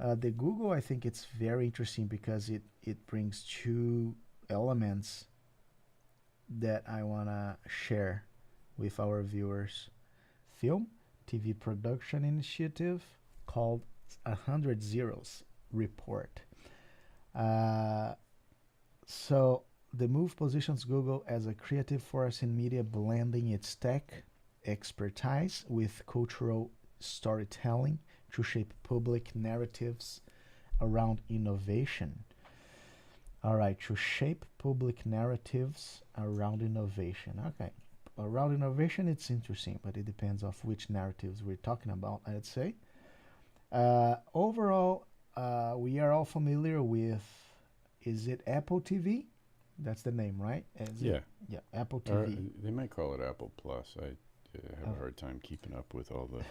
The Google, I think it's very interesting because it brings two elements that I want to share with our viewers. Film, TV production initiative called 100 Zeros Report. Uh, so the move positions Google as a creative force in media, blending its tech expertise with cultural storytelling to shape public narratives around innovation. All right, to shape public narratives around innovation. Okay, around innovation, it's interesting, but it depends of which narratives we're talking about, I'd say. Overall, we are all familiar with, is it Apple TV? That's the name, right? Is it? Yeah, Yeah, Apple or TV. they might call it Apple Plus. I have Oh, a hard time keeping up with all the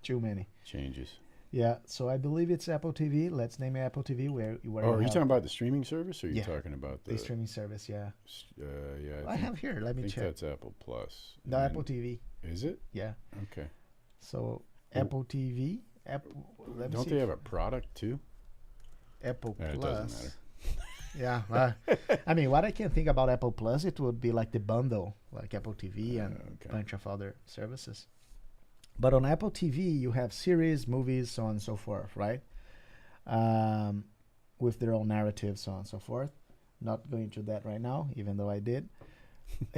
too many. changes. Yeah, so I believe it's Apple TV. Let's name it Apple TV, where Oh, you are you have, talking about the streaming service, or are you yeah, talking about the the? streaming service. Yeah, Yeah, I have here. Let I me think check. that's Apple Plus. No, And Apple then TV. is it? Yeah. Okay. So Oh, Apple TV. Apple. Let me don't see they if have a product too? Apple It doesn't matter. Plus. Yeah. I mean, what I can think about Apple Plus, it would be like the bundle, like Apple TV and a Okay. bunch of other services. But on Apple TV, you have series, movies, so on and so forth, right? Um, with their own narratives, so on and so forth. Not going to that right now, even though I did.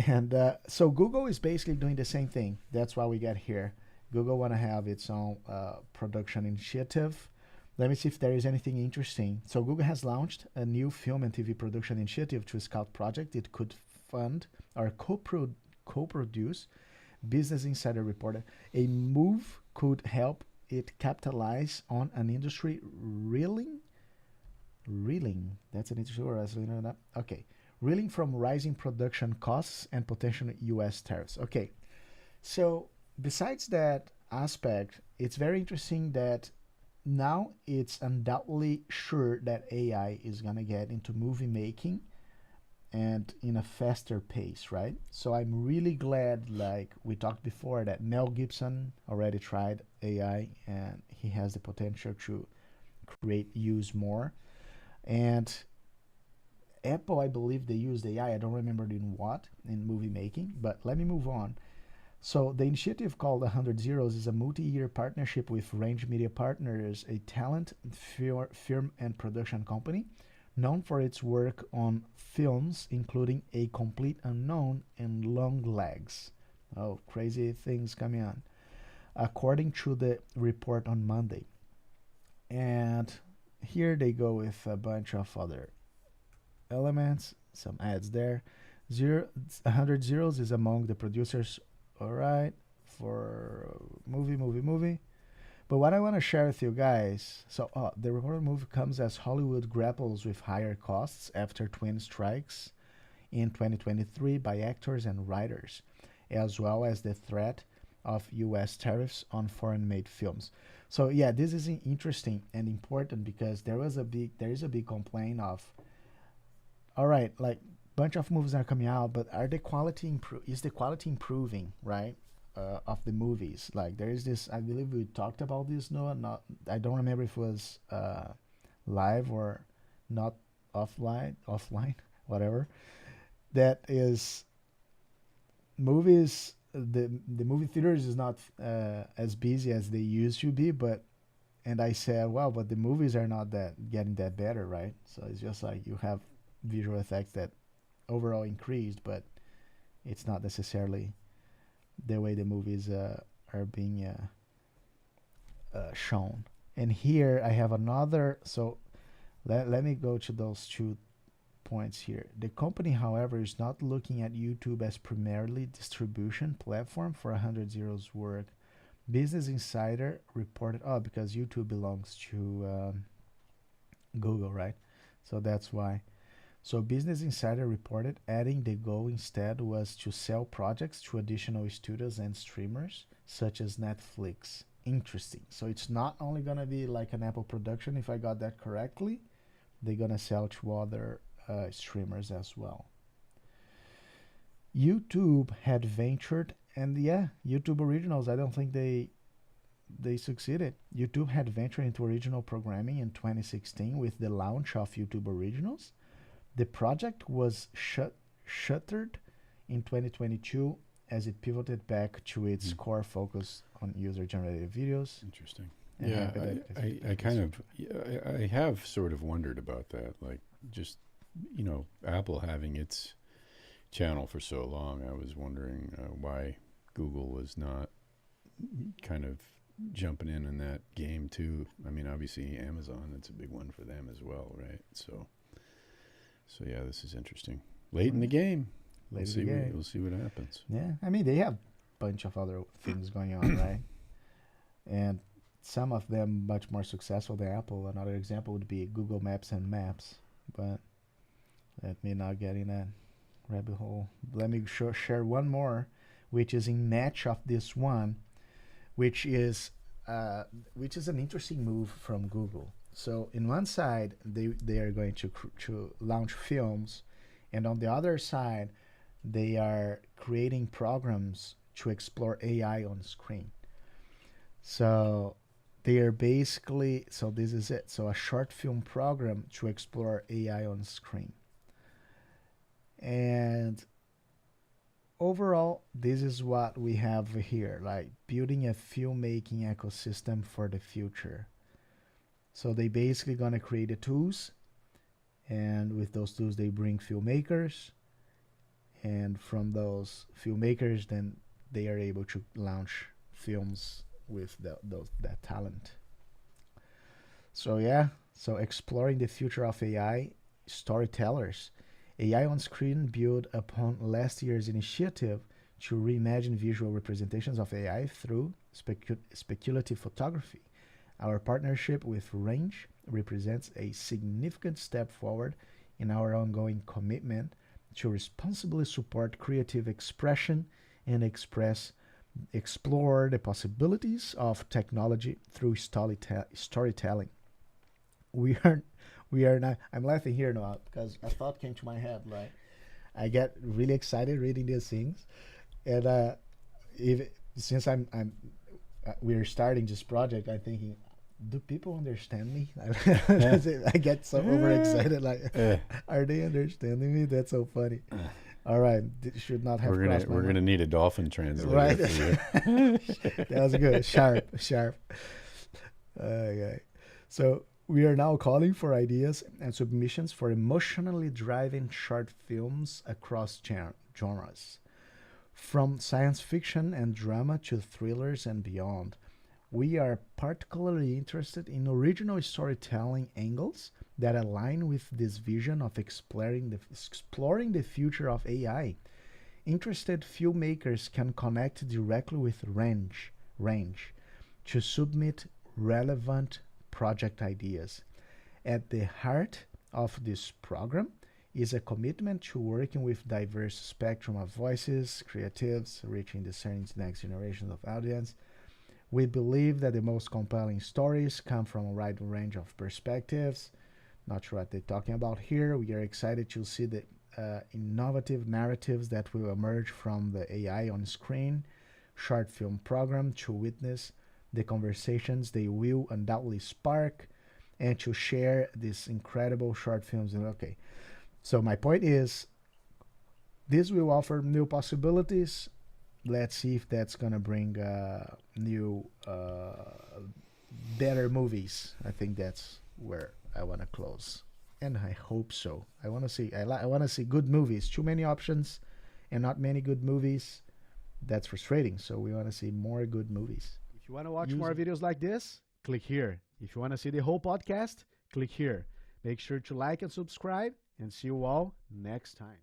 And so Google is basically doing the same thing. That's why we got here. Google want to have its own production initiative. Let me see if there is anything interesting. So Google has launched a new film and TV production initiative to scout project it could fund or co-produce. Business Insider reported a move could help it capitalize on an industry reeling. That's an interesting word. Okay, reeling from rising production costs and potential U.S. tariffs. Okay, so besides that aspect, it's very interesting that now it's undoubtedly sure that AI is gonna get into movie making and in a faster pace, right? So I'm really glad, like we talked before, that Mel Gibson already tried AI and he has the potential to use more. And Apple, I believe they used AI. I don't remember in what in movie making, but let me move on. So the initiative called 100 Zeros is a multi-year partnership with Range Media Partners, a talent film and production company known for its work on films including A Complete Unknown and Long Legs. Oh, crazy things coming on, according to the report on Monday. And here they go with a bunch of other elements, some ads there. 100 Zeros is among the producers, all right, for movie. But what I want to share with you guys, so the reported move comes as Hollywood grapples with higher costs after twin strikes in 2023 by actors and writers, as well as the threat of U.S. tariffs on foreign-made films. So yeah, this is interesting and important because there is a big complaint of, all right, like bunch of movies are coming out, but is the quality improving, right? Of the movies, like there is this. I believe we talked about this. No, not. I don't remember if it was live or not offline, whatever. That is movies. The movie theaters is not as busy as they used to be, but and I said, well, but the movies are not that getting that better, right? So it's just like you have visual effects that overall increased, but it's not necessarily the way the movies are being shown. And here I have another. So let me go to those 2 points here. The company, however, is not looking at YouTube as primarily distribution platform for 100 Zeros work. Business Insider reported, because YouTube belongs to Google, right? So that's why. So Business Insider reported adding the goal instead was to sell projects to additional studios and streamers such as Netflix. Interesting. So it's not only gonna be like an Apple production, if I got that correctly. They're gonna sell to other streamers as well. YouTube had ventured, and yeah, YouTube Originals. I don't think they they succeeded. YouTube had ventured into original programming in 2016 with the launch of YouTube Originals. The project was shuttered in 2022 as it pivoted back to its core focus on user-generated videos. Interesting. And Yeah, I kind of, I have sort of wondered about that. Like, just, Apple having its channel for so long, I was wondering why Google was not kind of jumping in that game too. I mean, obviously Amazon, that's a big one for them as well, right? So yeah, this is interesting. Late in the game. We'll see what happens. Yeah, I mean, they have a bunch of other things going on, right? And some of them much more successful than Apple. Another example would be Google Maps and Maps, but let me not get in that rabbit hole. Let me share one more, which is in match of this one, which is an interesting move from Google. So in one side, they are going to launch films, and on the other side, they are creating programs to explore AI on screen. So they are basically, so this is it. So a short film program to explore AI on screen. And overall, this is what we have here, like building a filmmaking ecosystem for the future. So they basically gonna create the tools, and with those tools they bring filmmakers, and from those filmmakers then they are able to launch films with that talent. So yeah, so exploring the future of AI storytellers. AI on screen built upon last year's initiative to reimagine visual representations of AI through speculative photography. Our partnership with Range represents a significant step forward in our ongoing commitment to responsibly support creative expression and explore the possibilities of technology through storytelling. We are not. I'm laughing here now because a thought came to my head. Like, I get really excited reading these things, and since we're starting this project, I'm thinking, do people understand me? I get so overexcited. Like, are they understanding me? That's so funny. All right, should not have. We're gonna need a dolphin translator. Right. For you. That was good. Sharp. Okay. So we are now calling for ideas and submissions for emotionally driving short films across genres, from science fiction and drama to thrillers and beyond. We are particularly interested in original storytelling angles that align with this vision of exploring the future of AI. Interested filmmakers can connect directly with Range to submit relevant project ideas. At the heart of this program is a commitment to working with diverse spectrum of voices, creatives, reaching discerning next generations of audience. We believe that the most compelling stories come from a wide range of perspectives. Not sure what they're talking about here. We are excited to see the innovative narratives that will emerge from the AI on screen short film program, to witness the conversations they will undoubtedly spark, and to share these incredible short films. Okay, so my point is, this will offer new possibilities. Let's see if that's gonna bring new, better movies. I think that's where I want to close, and I hope so. I want to see. I want to see good movies. Too many options, and not many good movies. That's frustrating. So we want to see more good movies. If you want to watch more videos like this, click here. If you want to see the whole podcast, click here. Make sure to like and subscribe, and see you all next time.